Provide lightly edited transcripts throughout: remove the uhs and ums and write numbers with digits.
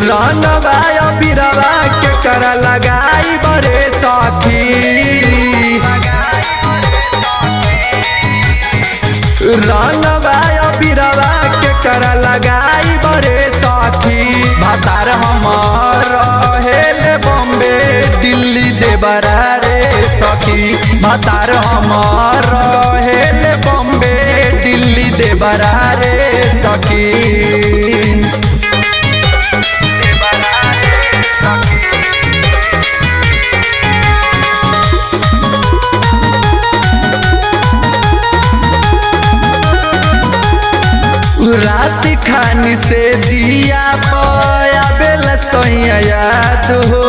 रनवा बिरवा के कर लगाई बरे सखी। रनवा बिरवा के कर लगाई बरे सखी। भतार हमर रहेले बॉम्बे दिल्ली देबरा रे सखी। भतार हमर रहेले बॉम्बे दिल्ली देबरा रे सखी। रात खानी से जिया पया बेला सैया याद हो।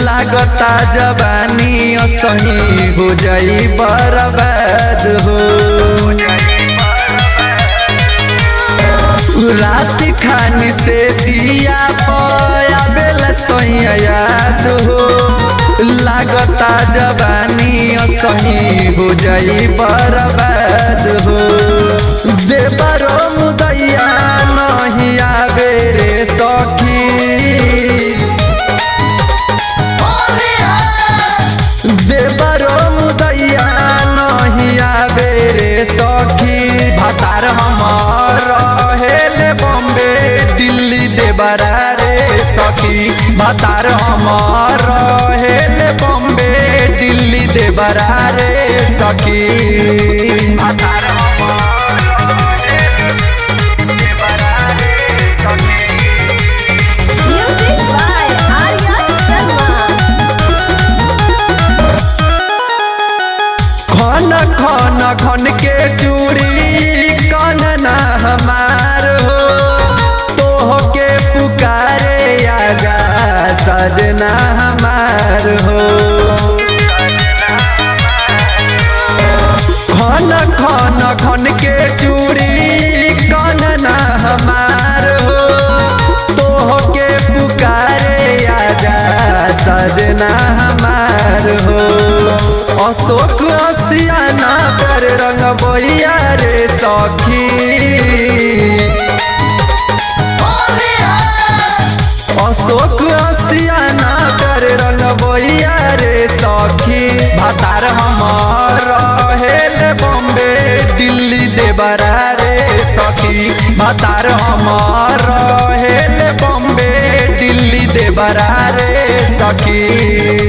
लागता जवानी सही हो जाई बर्बाद हो। रात खानी से जिया पया बेला सैया याद हो। लागता जवानी सही हो जाई बर्बाद हो। देवरो मुदैया नहीं आवे रे सखी। देवरो मुदैया नहीं आवे रे सखी। भतार हमर रहेले बॉम्बे दिल्ली देबरा रे सखी। भतार हमर रहेले बॉम्बे दिल्ली देबरा रे सखी। खन खन के चूड़ी कानना हमार हो। तोह के पुकारे आजा सजना हमार हो। खन खन खन के चूड़ी कानना हमार हो। तोह के पुकारे आजा सजना हमार हो। अशोक असियाना पर रंग बोइया रे सखी। अशोक असियाना पर रंग बोइया रे सखी। भतार हमर रहेले बॉम्बे दिल्ली देबरा रे सखी। भतार हमर रहेले बॉम्बे दिल्ली देबरा रे सखी।